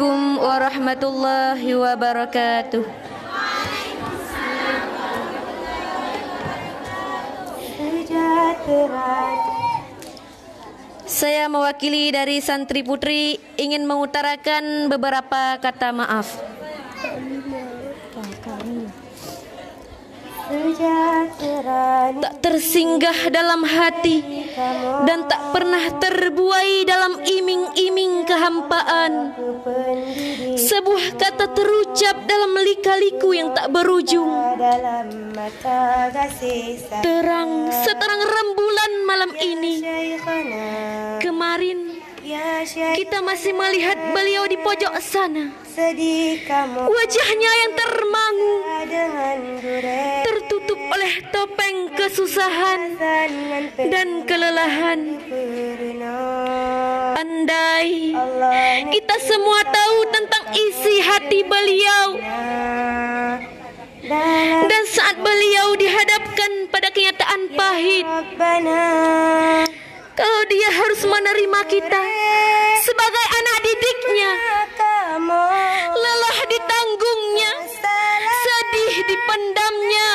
Assalamualaikum warahmatullahi wabarakatuh. Saya mewakili dari Santri Putri ingin mengutarakan beberapa kata maaf. Tak tersinggah dalam hati dan tak pernah terbuai dalam iming-iming kehampaan. Sebuah kata terucap dalam lika-liku yang tak berujung. Terang seterang rembulan malam ini. Kemarin kita masih melihat beliau di pojok sana. Wajahnya yang termangu, tertutup oleh topeng kesusahan dan kelelahan. Andai kita semua tahu tentang isi hati beliau, dan saat beliau dihadapkan pada kenyataan pahit, kalau dia harus menerima kita sebagai anak didiknya, lelah ditanggungnya, sedih dipendamnya,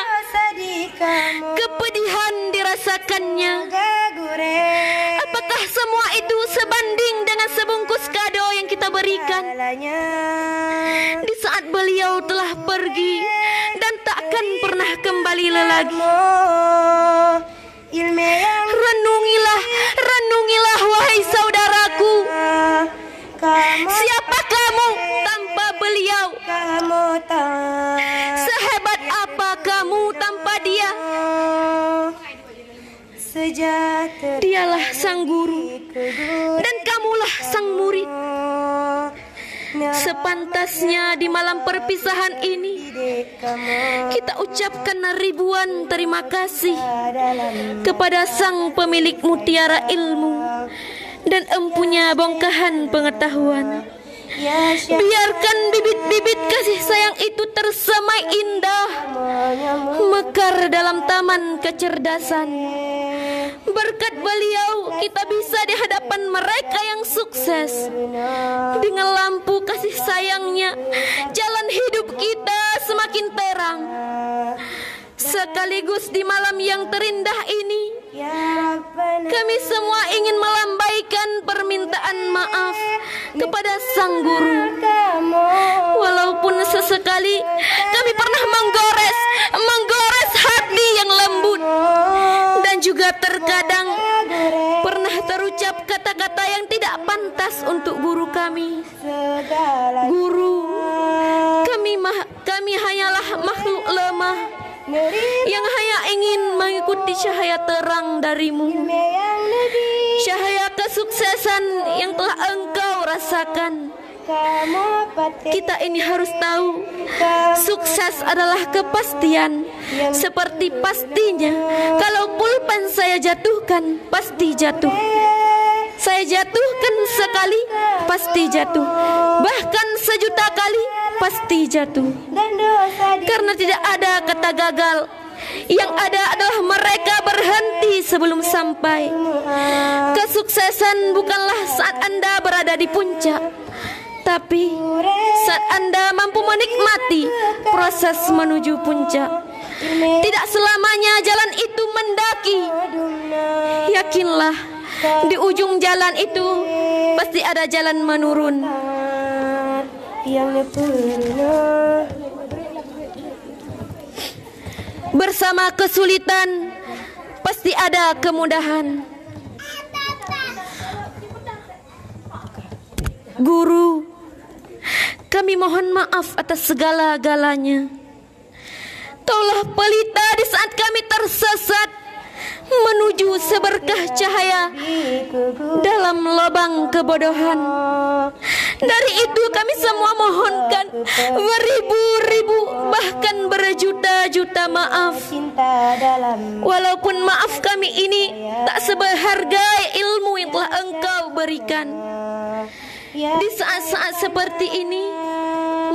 kepedihan dirasakannya. Apakah semua itu sebanding dengan sebungkus kado yang kita berikan di saat beliau telah pergi dan takkan pernah kembali lagi? Renungilah, renungilah wahai saudaraku. Siapa kamu tanpa beliau? Sehebat apa kamu tanpa dia? Dialah sang guru dan kamulah sang murid. Sepantasnya di malam perpisahan ini kita ucapkan ribuan terima kasih kepada sang pemilik mutiara ilmu dan empunya bongkahan pengetahuan. Biarkan bibit-bibit kasih sayang itu tersemai indah, mekar dalam taman kecerdasan. Berkat beliau kita bisa di hadapan mereka yang sukses. Dengan lampu kasih sayangnya, jalan hidup kita semakin terang. Sekaligus di malam yang terindah ini, kami semua ingin melambaikan permintaan maaf kepada sang guru. Walaupun sesekali kami pernah menggores hati yang lembut, dan juga terkadang pernah terucap kata-kata yang tidak pantas untuk guru kami. Guru, kami hanyalah makhluk lemah yang hanya ingin mengikuti cahaya terang darimu, cahaya kesuksesan yang telah engkau rasakan. Kita ini harus tahu, sukses adalah kepastian. Seperti pastinya, kalau pulpen saya jatuhkan, pasti jatuh. Saya jatuhkan sekali, pasti jatuh. Bahkan sejuta kali, pasti jatuh. Karena tidak ada kata gagal. Yang ada adalah mereka berhenti sebelum sampai. Kesuksesan bukanlah saat Anda berada di puncak, tapi saat Anda mampu menikmati proses menuju puncak. Tidak selamanya jalan itu mendaki. Yakinlah, di ujung jalan itu pasti ada jalan menurun. Bersama kesulitan pasti ada kemudahan. Guru, kami mohon maaf atas segala-galanya. Tolong pelita di saat kami tersesat menuju seberkah cahaya dalam lubang kebodohan. Dari itu kami semua mohonkan beribu-ribu bahkan berjuta-juta maaf. Walaupun maaf kami ini tak seberharga ilmu yang telah engkau berikan. Di saat-saat seperti ini,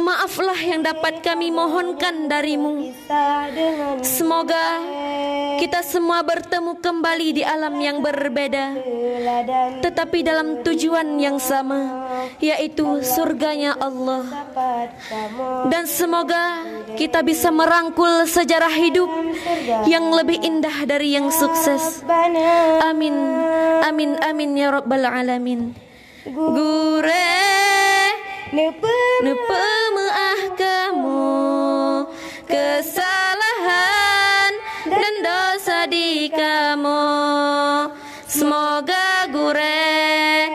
maaflah yang dapat kami mohonkan darimu. Semoga Kita semua bertemu kembali di alam yang berbeda, tetapi dalam tujuan yang sama, yaitu surganya Allah. Dan semoga kita bisa merangkul sejarah hidup yang lebih indah dari yang sukses. Amin, amin, amin ya rabbal alamin. Gure nepemaah kamu kesalahan dan dosa di kamu. Semoga gure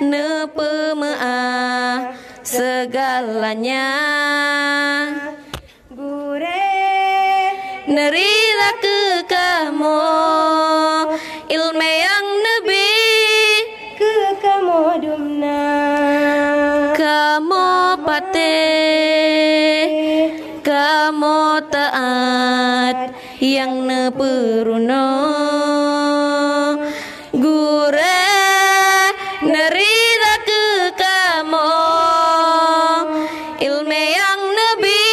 nepemaah segalanya. Gure nerilah ke kamu ilmu yang nabi ke kamu dumna. Kamu patih, kamu taat yang neperuno. Gure nerida ke kamu ilmu yang nabi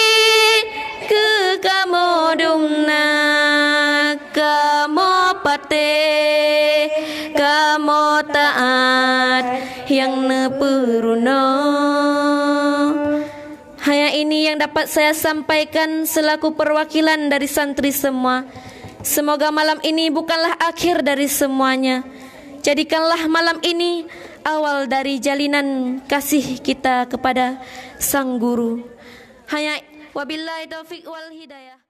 ke kamu dumna. Kamu patih, kamu taat yang neperuno. Hanya ini yang dapat saya sampaikan selaku perwakilan dari santri semua. Semoga malam ini bukanlah akhir dari semuanya. Jadikanlah malam ini awal dari jalinan kasih kita kepada sang guru. Hanya wabillahi taufiq wal hidayah.